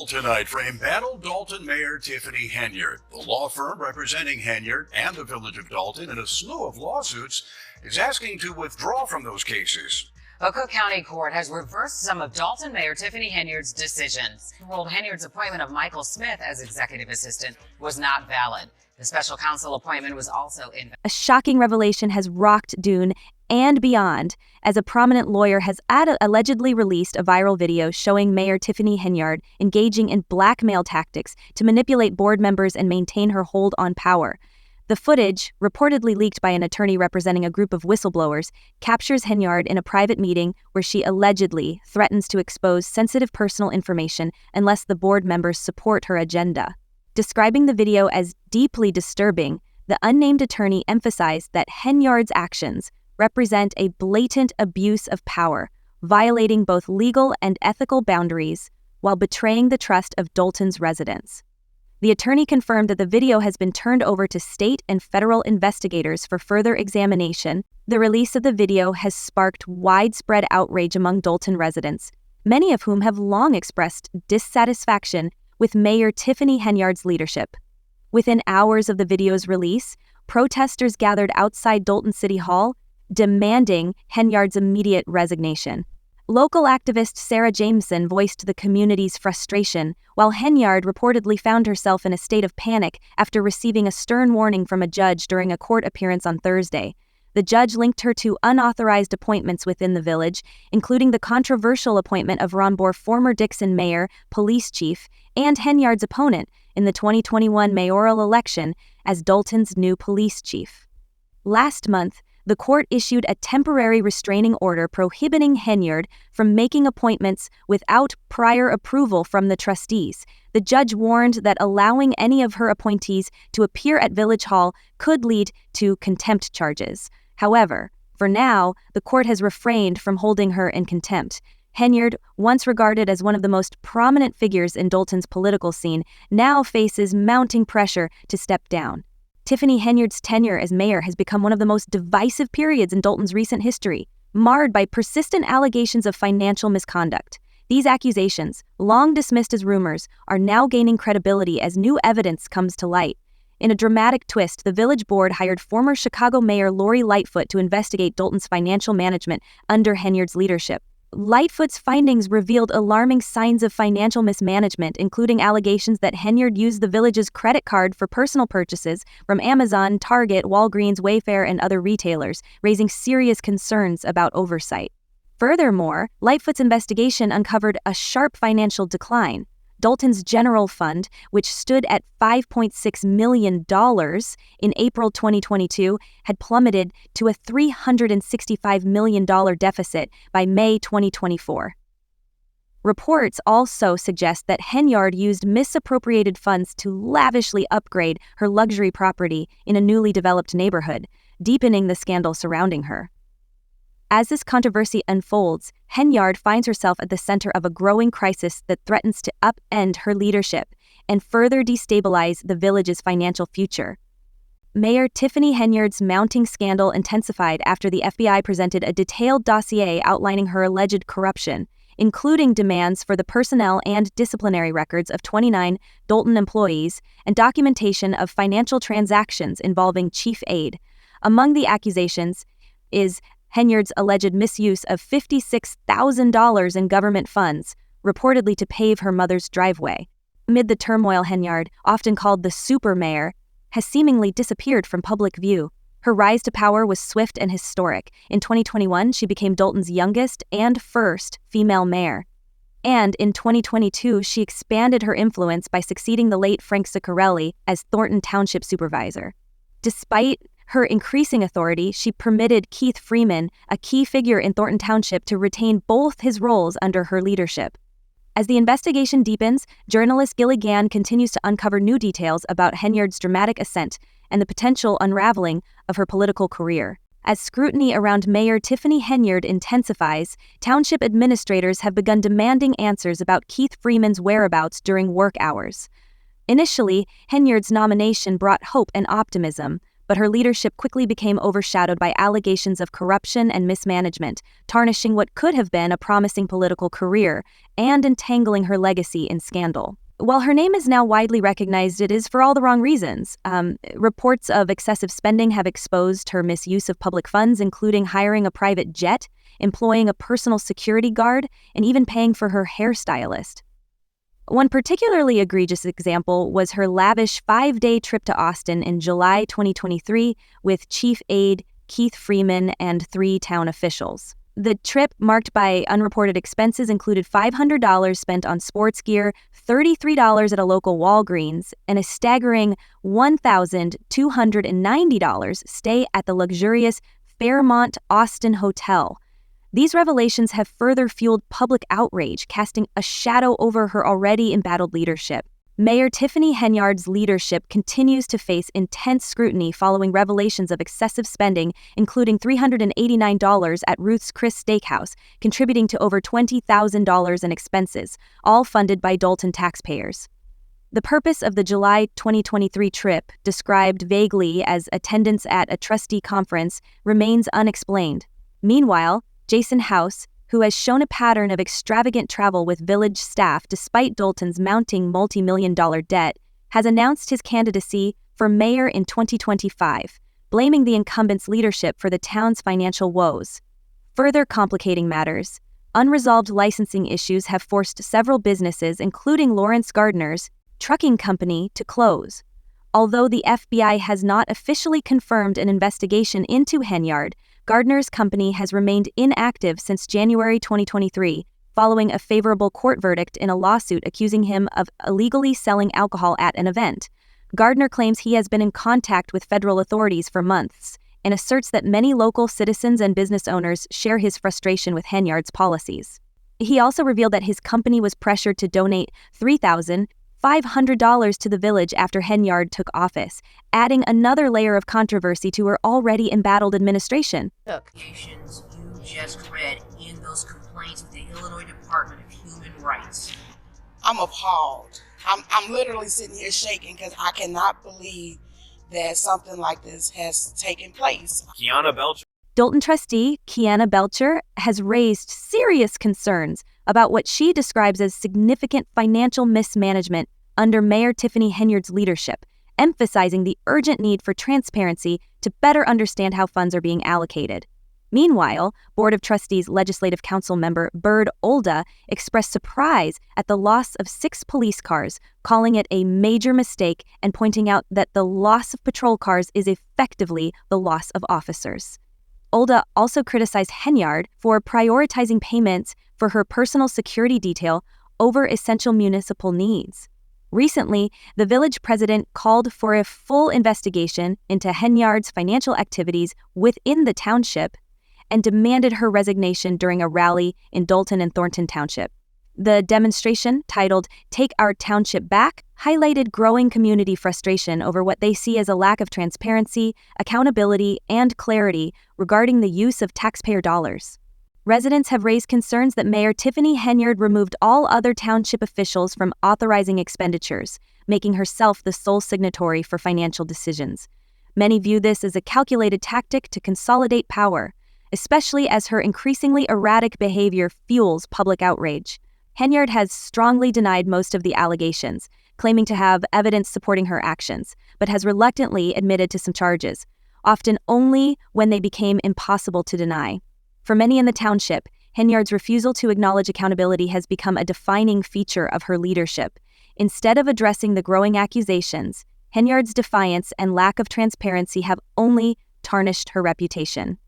Tonight, frame battle Dalton Mayor Tiffany Henyard. The law firm representing Henyard and the village of Dalton in a slew of lawsuits is asking to withdraw from those cases. A Cook County court has reversed some of Dalton Mayor Tiffany Henyard's decisions. Ruled Henyard's appointment of Michael Smith as executive assistant was not valid. The special counsel appointment was also invalid. A shocking revelation has rocked Dune and beyond, as a prominent lawyer has allegedly released a viral video showing Mayor Tiffany Henyard engaging in blackmail tactics to manipulate board members and maintain her hold on power. The footage, reportedly leaked by an attorney representing a group of whistleblowers, captures Henyard in a private meeting where she allegedly threatens to expose sensitive personal information unless the board members support her agenda. Describing the video as deeply disturbing, the unnamed attorney emphasized that Henyard's actions represent a blatant abuse of power, violating both legal and ethical boundaries while betraying the trust of Dalton's residents. The attorney confirmed that the video has been turned over to state and federal investigators for further examination. The release of the video has sparked widespread outrage among Dalton residents, many of whom have long expressed dissatisfaction with Mayor Tiffany Henyard's leadership. Within hours of the video's release, protesters gathered outside Dalton City Hall, demanding Henyard's immediate resignation. Local activist Sarah Jameson voiced the community's frustration, while Henyard reportedly found herself in a state of panic after receiving a stern warning from a judge during a court appearance on Thursday. The judge linked her to unauthorized appointments within the village, including the controversial appointment of Ronbor former Dixon mayor, police chief, and Henyard's opponent in the 2021 mayoral election as Dalton's new police chief. Last month, the court issued a temporary restraining order prohibiting Henyard from making appointments without prior approval from the trustees. The judge warned that allowing any of her appointees to appear at Village Hall could lead to contempt charges. However, for now, the court has refrained from holding her in contempt. Henyard, once regarded as one of the most prominent figures in Dalton's political scene, now faces mounting pressure to step down. Tiffany Henyard's tenure as mayor has become one of the most divisive periods in Dalton's recent history, marred by persistent allegations of financial misconduct. These accusations, long dismissed as rumors, are now gaining credibility as new evidence comes to light. In a dramatic twist, the village board hired former Chicago Mayor Lori Lightfoot to investigate Dalton's financial management under Henyard's leadership. Lightfoot's findings revealed alarming signs of financial mismanagement, including allegations that Henyard used the village's credit card for personal purchases from Amazon, Target, Walgreens, Wayfair, and other retailers, raising serious concerns about oversight. Furthermore, Lightfoot's investigation uncovered a sharp financial decline. Dalton's general fund, which stood at $5.6 million in April 2022, had plummeted to a $365 million deficit by May 2024. Reports also suggest that Henyard used misappropriated funds to lavishly upgrade her luxury property in a newly developed neighborhood, deepening the scandal surrounding her. As this controversy unfolds, Henyard finds herself at the center of a growing crisis that threatens to upend her leadership and further destabilize the village's financial future. Mayor Tiffany Henyard's mounting scandal intensified after the FBI presented a detailed dossier outlining her alleged corruption, including demands for the personnel and disciplinary records of 29 Dalton employees and documentation of financial transactions involving chief aide. Among the accusations is Henyard's alleged misuse of $56,000 in government funds, reportedly to pave her mother's driveway. Amid the turmoil, Henyard, often called the super mayor, has seemingly disappeared from public view. Her rise to power was swift and historic. In 2021, she became Dalton's youngest and first female mayor. And in 2022, she expanded her influence by succeeding the late Frank Ciccarelli as Thornton Township supervisor. Despite her increasing authority, she permitted Keith Freeman, a key figure in Thornton Township, to retain both his roles under her leadership. As the investigation deepens, journalist Gilly Gann continues to uncover new details about Henyard's dramatic ascent and the potential unraveling of her political career. As scrutiny around Mayor Tiffany Henyard intensifies, township administrators have begun demanding answers about Keith Freeman's whereabouts during work hours. Initially, Henyard's nomination brought hope and optimism, but her leadership quickly became overshadowed by allegations of corruption and mismanagement, tarnishing what could have been a promising political career and entangling her legacy in scandal. While her name is now widely recognized, it is for all the wrong reasons. Reports of excessive spending have exposed her misuse of public funds, including hiring a private jet, employing a personal security guard, and even paying for her hairstylist. One particularly egregious example was her lavish 5-day trip to Austin in July 2023 with Chief Aide Keith Freeman and 3 town officials. The trip, marked by unreported expenses, included $500 spent on sports gear, $33 at a local Walgreens, and a staggering $1,290 stay at the luxurious Fairmont Austin Hotel. These revelations have further fueled public outrage, casting a shadow over her already embattled leadership. Mayor Tiffany Henyard's leadership continues to face intense scrutiny following revelations of excessive spending, including $389 at Ruth's Chris Steakhouse, contributing to over $20,000 in expenses, all funded by Dalton taxpayers. The purpose of the July 2023 trip, described vaguely as attendance at a trustee conference, remains unexplained. Meanwhile, Jason House, who has shown a pattern of extravagant travel with village staff despite Dalton's mounting multi-million-dollar debt, has announced his candidacy for mayor in 2025, blaming the incumbent's leadership for the town's financial woes. Further complicating matters, unresolved licensing issues have forced several businesses, including Lawrence Gardner's trucking company, to close. Although the FBI has not officially confirmed an investigation into Henyard, Gardner's company has remained inactive since January 2023, following a favorable court verdict in a lawsuit accusing him of illegally selling alcohol at an event. Gardner claims he has been in contact with federal authorities for months and asserts that many local citizens and business owners share his frustration with Henyard's policies. He also revealed that his company was pressured to donate $3,500 to the village after Henyard took office, adding another layer of controversy to her already embattled administration. Allegations you just read in those complaints with the Illinois Department of Human Rights. I'm appalled. I'm literally sitting here shaking because I cannot believe that something like this has taken place. Kiana Belcher. Dalton trustee Kiana Belcher has raised serious concerns about what she describes as significant financial mismanagement under Mayor Tiffany Henyard's leadership, emphasizing the urgent need for transparency to better understand how funds are being allocated. Meanwhile, Board of Trustees Legislative Council member Bird Olda expressed surprise at the loss of 6 police cars, calling it a major mistake and pointing out that the loss of patrol cars is effectively the loss of officers. Olda also criticized Henyard for prioritizing payments for her personal security detail over essential municipal needs. Recently, the village president called for a full investigation into Henyard's financial activities within the township and demanded her resignation during a rally in Dalton and Thornton Township. The demonstration, titled "Take Our Township Back," highlighted growing community frustration over what they see as a lack of transparency, accountability, and clarity regarding the use of taxpayer dollars. Residents have raised concerns that Mayor Tiffany Henyard removed all other township officials from authorizing expenditures, making herself the sole signatory for financial decisions. Many view this as a calculated tactic to consolidate power, especially as her increasingly erratic behavior fuels public outrage. Henyard has strongly denied most of the allegations, claiming to have evidence supporting her actions, but has reluctantly admitted to some charges, often only when they became impossible to deny. For many in the township, Henyard's refusal to acknowledge accountability has become a defining feature of her leadership. Instead of addressing the growing accusations, Henyard's defiance and lack of transparency have only tarnished her reputation.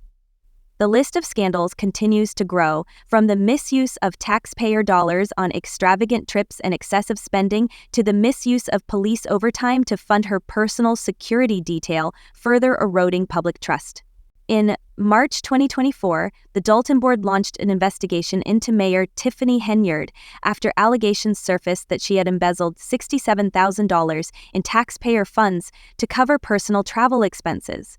The list of scandals continues to grow, from the misuse of taxpayer dollars on extravagant trips and excessive spending to the misuse of police overtime to fund her personal security detail, further eroding public trust. In March 2024, the Dalton Board launched an investigation into Mayor Tiffany Henyard after allegations surfaced that she had embezzled $67,000 in taxpayer funds to cover personal travel expenses.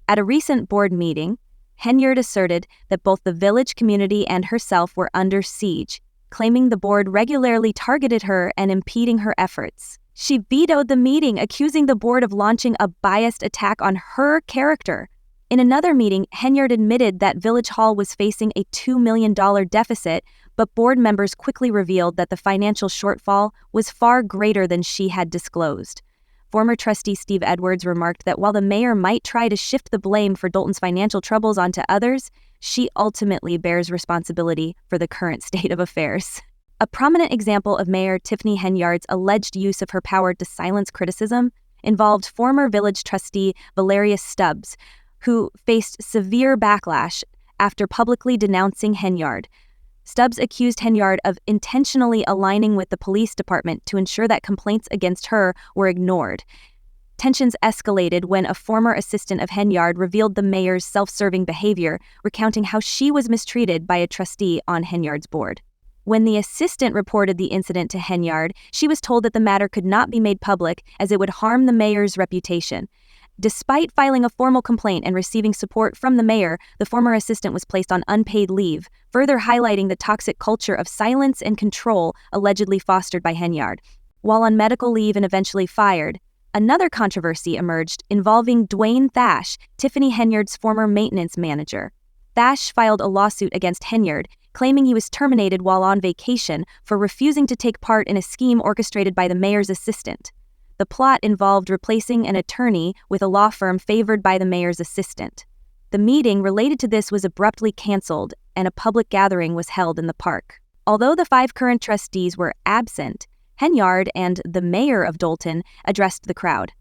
At a recent board meeting, Henyard asserted that both the village community and herself were under siege, claiming the board regularly targeted her and impeding her efforts. She vetoed the meeting, accusing the board of launching a biased attack on her character. In another meeting, Henyard admitted that Village Hall was facing a $2 million deficit, but board members quickly revealed that the financial shortfall was far greater than she had disclosed. Former trustee Steve Edwards remarked that while the mayor might try to shift the blame for Dalton's financial troubles onto others, she ultimately bears responsibility for the current state of affairs. A prominent example of Mayor Tiffany Henyard's alleged use of her power to silence criticism involved former village trustee Valerius Stubbs, who faced severe backlash after publicly denouncing Henyard. Stubbs accused Henyard of intentionally aligning with the police department to ensure that complaints against her were ignored. Tensions escalated when a former assistant of Henyard revealed the mayor's self-serving behavior, recounting how she was mistreated by a trustee on Henyard's board. When the assistant reported the incident to Henyard, she was told that the matter could not be made public as it would harm the mayor's reputation. Despite filing a formal complaint and receiving support from the mayor, the former assistant was placed on unpaid leave, further highlighting the toxic culture of silence and control allegedly fostered by Henyard. While on medical leave and eventually fired, another controversy emerged involving Dwayne Thash, Tiffany Henyard's former maintenance manager. Thash filed a lawsuit against Henyard, claiming he was terminated while on vacation for refusing to take part in a scheme orchestrated by the mayor's assistant. The plot involved replacing an attorney with a law firm favored by the mayor's assistant. The meeting related to this was abruptly canceled, and a public gathering was held in the park. Although the 5 current trustees were absent, Henyard and the mayor of Dalton addressed the crowd.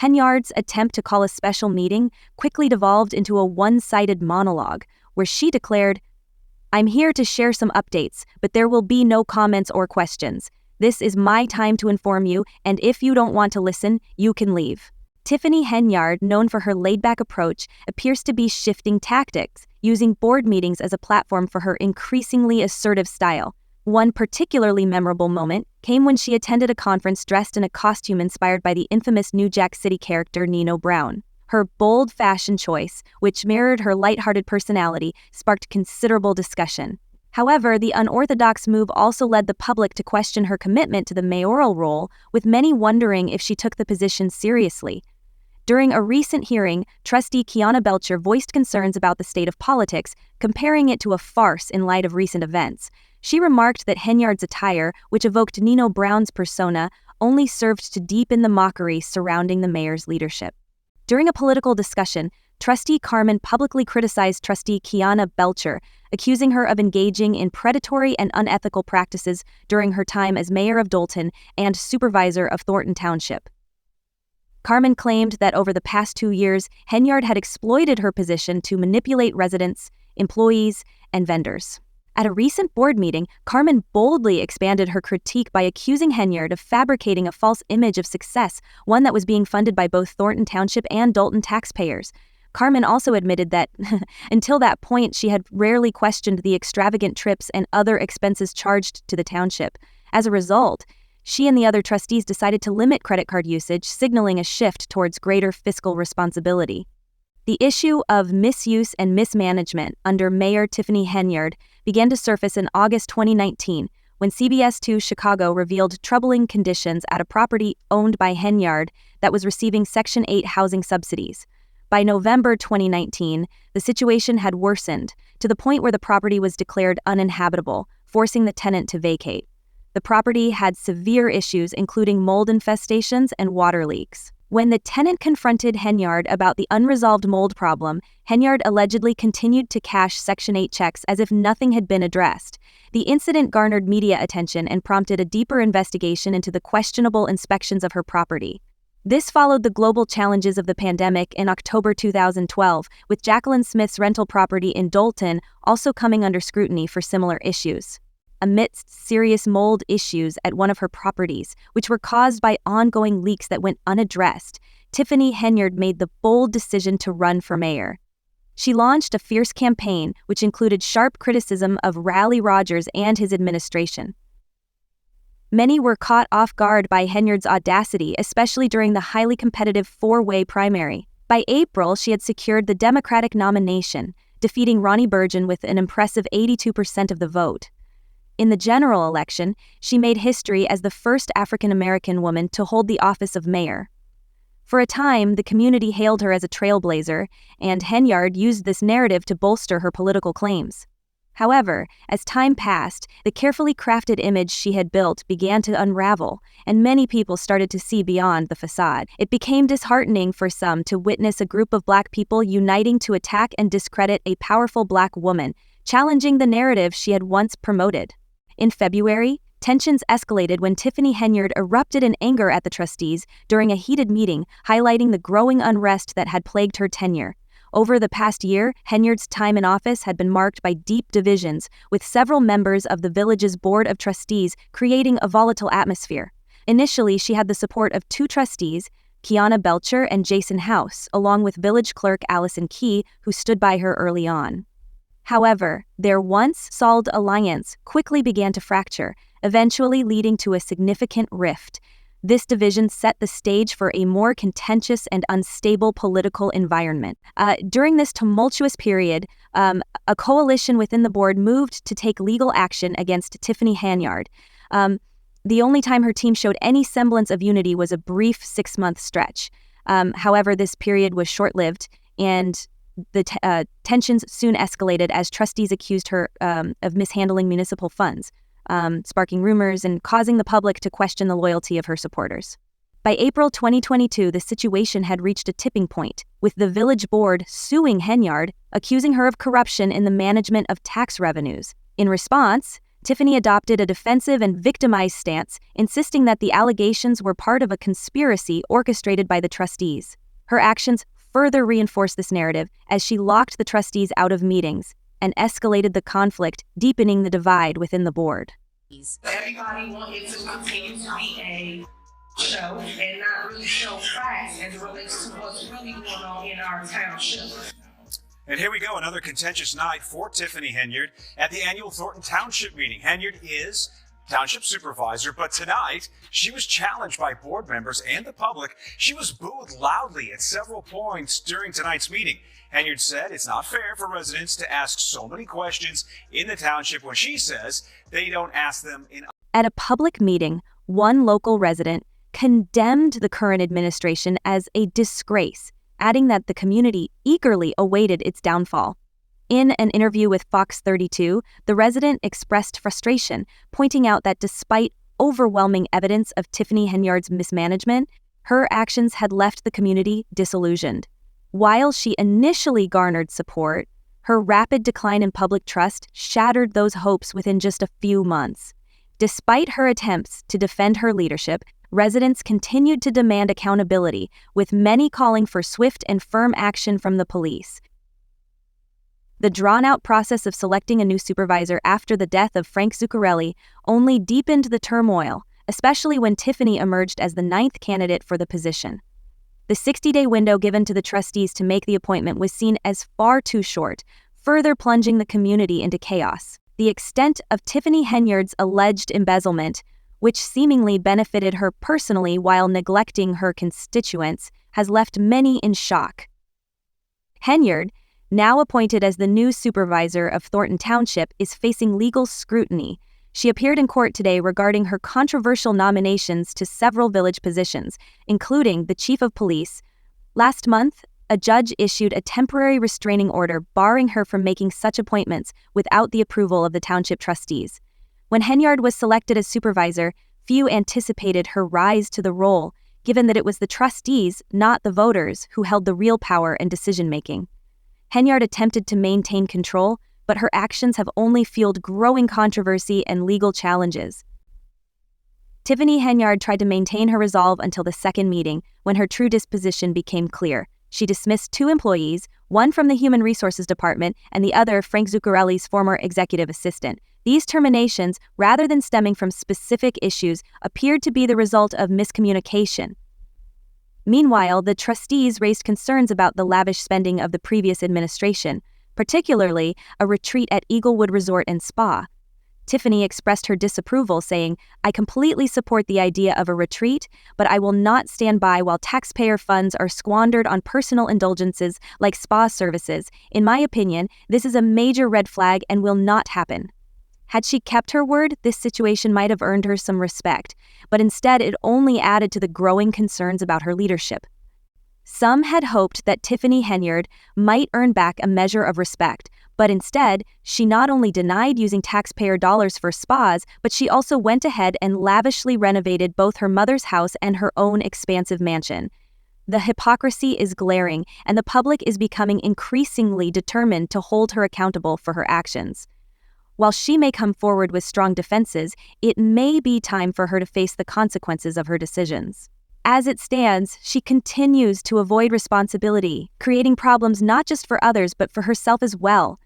Henyard's attempt to call a special meeting quickly devolved into a one-sided monologue, where she declared, "I'm here to share some updates, but there will be no comments or questions. This is my time to inform you, and if you don't want to listen, you can leave." Tiffany Henyard, known for her laid-back approach, appears to be shifting tactics, using board meetings as a platform for her increasingly assertive style. One particularly memorable moment came when she attended a conference dressed in a costume inspired by the infamous New Jack City character Nino Brown. Her bold fashion choice, which mirrored her lighthearted personality, sparked considerable discussion. However, the unorthodox move also led the public to question her commitment to the mayoral role, with many wondering if she took the position seriously. During a recent hearing, Trustee Kiana Belcher voiced concerns about the state of politics, comparing it to a farce in light of recent events. She remarked that Henyard's attire, which evoked Nino Brown's persona, only served to deepen the mockery surrounding the mayor's leadership. During a political discussion, Trustee Carmen publicly criticized Trustee Kiana Belcher, accusing her of engaging in predatory and unethical practices during her time as mayor of Dalton and supervisor of Thornton Township. Carmen claimed that over the past 2 years, Henyard had exploited her position to manipulate residents, employees, and vendors. At a recent board meeting, Carmen boldly expanded her critique by accusing Henyard of fabricating a false image of success, one that was being funded by both Thornton Township and Dalton taxpayers. Carmen also admitted that, until that point, she had rarely questioned the extravagant trips and other expenses charged to the township. As a result, she and the other trustees decided to limit credit card usage, signaling a shift towards greater fiscal responsibility. The issue of misuse and mismanagement under Mayor Tiffany Henyard began to surface in August 2019, when CBS 2 Chicago revealed troubling conditions at a property owned by Henyard that was receiving Section 8 housing subsidies. By November 2019, the situation had worsened to the point where the property was declared uninhabitable, forcing the tenant to vacate. The property had severe issues, including mold infestations and water leaks. When the tenant confronted Henyard about the unresolved mold problem, Henyard allegedly continued to cash Section 8 checks as if nothing had been addressed. The incident garnered media attention and prompted a deeper investigation into the questionable inspections of her property. This followed the global challenges of the pandemic in October 2012, with Jacqueline Smith's rental property in Dalton also coming under scrutiny for similar issues. Amidst serious mold issues at one of her properties, which were caused by ongoing leaks that went unaddressed, Tiffany Henyard made the bold decision to run for mayor. She launched a fierce campaign, which included sharp criticism of Raleigh Rogers and his administration. Many were caught off guard by Henyard's audacity, especially during the highly competitive 4-way primary. By April, she had secured the Democratic nomination, defeating Ronnie Burgeon with an impressive 82% of the vote. In the general election, she made history as the first African-American woman to hold the office of mayor. For a time, the community hailed her as a trailblazer, and Henyard used this narrative to bolster her political claims. However, as time passed, the carefully crafted image she had built began to unravel, and many people started to see beyond the facade. It became disheartening for some to witness a group of Black people uniting to attack and discredit a powerful Black woman, challenging the narrative she had once promoted. In February, tensions escalated when Tiffany Henyard erupted in anger at the trustees during a heated meeting, highlighting the growing unrest that had plagued her tenure. Over the past year, Henyard's time in office had been marked by deep divisions, with several members of the village's board of trustees creating a volatile atmosphere. Initially, she had the support of two trustees, Kiana Belcher and Jason House, along with village clerk Allison Key, who stood by her early on. However, their once-solid alliance quickly began to fracture, eventually leading to a significant rift. This division set the stage for a more contentious and unstable political environment. During this tumultuous period, a coalition within the board moved to take legal action against Tiffany Henyard. The only time her team showed any semblance of unity was a brief 6-month stretch. However, this period was short-lived, and the tensions soon escalated as trustees accused her of mishandling municipal funds, sparking rumors and causing the public to question the loyalty of her supporters. By April 2022, the situation had reached a tipping point, with the village board suing Henyard, accusing her of corruption in the management of tax revenues. In response, Tiffany adopted a defensive and victimized stance, insisting that the allegations were part of a conspiracy orchestrated by the trustees. Her actions further reinforced this narrative as she locked the trustees out of meetings and escalated the conflict, deepening the divide within the board. Everybody wanted to continue to be a show and not really show facts as it relates to what's really going on in our township. And here we go, another contentious night for Tiffany Henyard at the annual Thornton Township meeting. Henyard is township supervisor, but tonight she was challenged by board members and the public. She was booed loudly at several points during tonight's meeting. Henyard said it's not fair for residents to ask so many questions in the township when she says they don't ask them in. At a public meeting, one local resident condemned the current administration as a disgrace, adding that the community eagerly awaited its downfall. In an interview with Fox 32, the resident expressed frustration, pointing out that despite overwhelming evidence of Tiffany Henyard's mismanagement, her actions had left the community disillusioned. While she initially garnered support, her rapid decline in public trust shattered those hopes within just a few months. Despite her attempts to defend her leadership, residents continued to demand accountability, with many calling for swift and firm action from the police. The drawn-out process of selecting a new supervisor after the death of Frank Zuccarelli only deepened the turmoil, especially when Tiffany emerged as the 9th candidate for the position. The 60-day window given to the trustees to make the appointment was seen as far too short, further plunging the community into chaos. The extent of Tiffany Henyard's alleged embezzlement, which seemingly benefited her personally while neglecting her constituents, has left many in shock. Henyard, now appointed as the new supervisor of Thornton Township, is facing legal scrutiny. She appeared in court today regarding her controversial nominations to several village positions, including the chief of police. Last month, a judge issued a temporary restraining order barring her from making such appointments without the approval of the township trustees. When Henyard was selected as supervisor, few anticipated her rise to the role, given that it was the trustees, not the voters, who held the real power and decision-making. Henyard attempted to maintain control, but her actions have only fueled growing controversy and legal challenges. Tiffany Henyard tried to maintain her resolve until the second meeting, when her true disposition became clear. She dismissed 2 employees, one from the Human Resources Department and the other Frank Zuccarelli's former executive assistant. These terminations, rather than stemming from specific issues, appeared to be the result of miscommunication. Meanwhile, the trustees raised concerns about the lavish spending of the previous administration, particularly a retreat at Eaglewood Resort and Spa. Tiffany expressed her disapproval, saying, "I completely support the idea of a retreat, but I will not stand by while taxpayer funds are squandered on personal indulgences like spa services. In my opinion, this is a major red flag and will not happen." Had she kept her word, this situation might have earned her some respect, but instead it only added to the growing concerns about her leadership. Some had hoped that Tiffany Henyard might earn back a measure of respect, but instead, she not only denied using taxpayer dollars for spas, but she also went ahead and lavishly renovated both her mother's house and her own expansive mansion. The hypocrisy is glaring, and the public is becoming increasingly determined to hold her accountable for her actions. While she may come forward with strong defenses, it may be time for her to face the consequences of her decisions. As it stands, she continues to avoid responsibility, creating problems not just for others but for herself as well.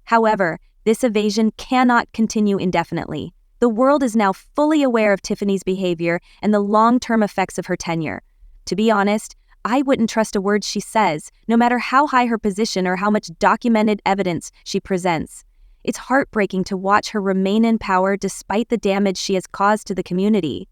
However, this evasion cannot continue indefinitely. The world is now fully aware of Tiffany's behavior and the long-term effects of her tenure. To be honest, I wouldn't trust a word she says, no matter how high her position or how much documented evidence she presents. It's heartbreaking to watch her remain in power despite the damage she has caused to the community.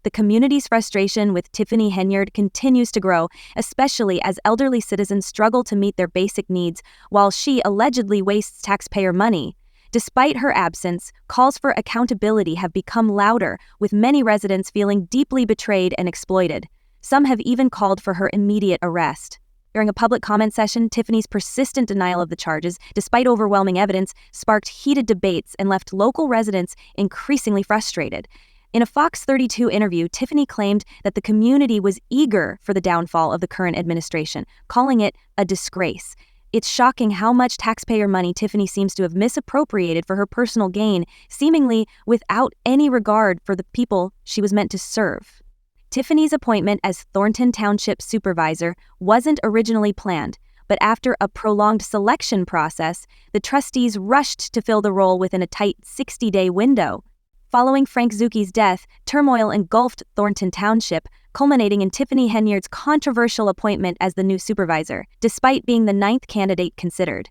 The community's frustration with Tiffany Henyard continues to grow, especially as elderly citizens struggle to meet their basic needs while she allegedly wastes taxpayer money. Despite her absence, calls for accountability have become louder, with many residents feeling deeply betrayed and exploited. Some have even called for her immediate arrest. During a public comment session, Tiffany's persistent denial of the charges, despite overwhelming evidence, sparked heated debates and left local residents increasingly frustrated. In a Fox 32 interview, Tiffany claimed that the community was eager for the downfall of the current administration, calling it a disgrace. It's shocking how much taxpayer money Tiffany seems to have misappropriated for her personal gain, seemingly without any regard for the people she was meant to serve. Tiffany's appointment as Thornton Township Supervisor wasn't originally planned, but after a prolonged selection process, the trustees rushed to fill the role within a tight 60-day window. Following Frank Zucchi's death, turmoil engulfed Thornton Township, culminating in Tiffany Henyard's controversial appointment as the new supervisor, despite being the 9th candidate considered.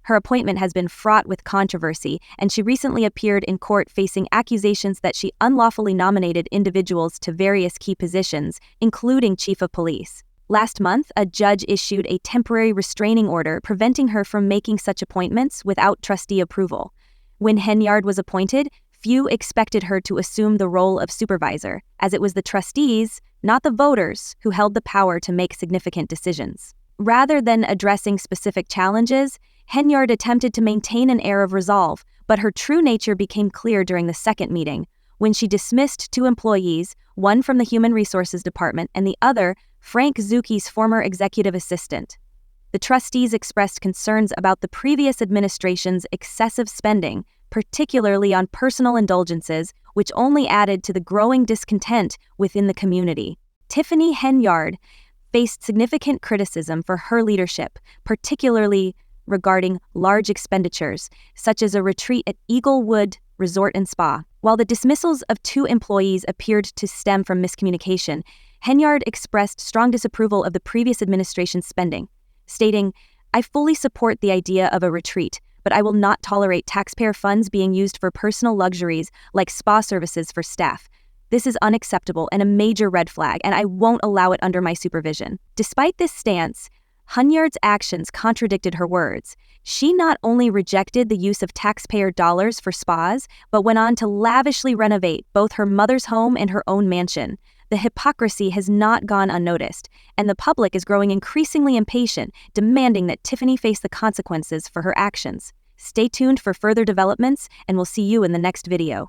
Her appointment has been fraught with controversy, and she recently appeared in court facing accusations that she unlawfully nominated individuals to various key positions, including chief of police. Last month, a judge issued a temporary restraining order preventing her from making such appointments without trustee approval. When Henyard was appointed, few expected her to assume the role of supervisor, as it was the trustees, not the voters, who held the power to make significant decisions. Rather than addressing specific challenges, Henyard attempted to maintain an air of resolve, but her true nature became clear during the second meeting, when she dismissed 2 employees, one from the Human Resources Department and the other, Frank Zucchi's former executive assistant. The trustees expressed concerns about the previous administration's excessive spending, particularly on personal indulgences, which only added to the growing discontent within the community. Tiffany Henyard faced significant criticism for her leadership, particularly regarding large expenditures, such as a retreat at Eaglewood Resort and Spa. While the dismissals of 2 employees appeared to stem from miscommunication, Henyard expressed strong disapproval of the previous administration's spending, stating, "I fully support the idea of a retreat, but I will not tolerate taxpayer funds being used for personal luxuries like spa services for staff. This is unacceptable and a major red flag, and I won't allow it under my supervision." Despite this stance, Henyard's actions contradicted her words. She not only rejected the use of taxpayer dollars for spas, but went on to lavishly renovate both her mother's home and her own mansion. The hypocrisy has not gone unnoticed, and the public is growing increasingly impatient, demanding that Tiffany face the consequences for her actions. Stay tuned for further developments, and we'll see you in the next video.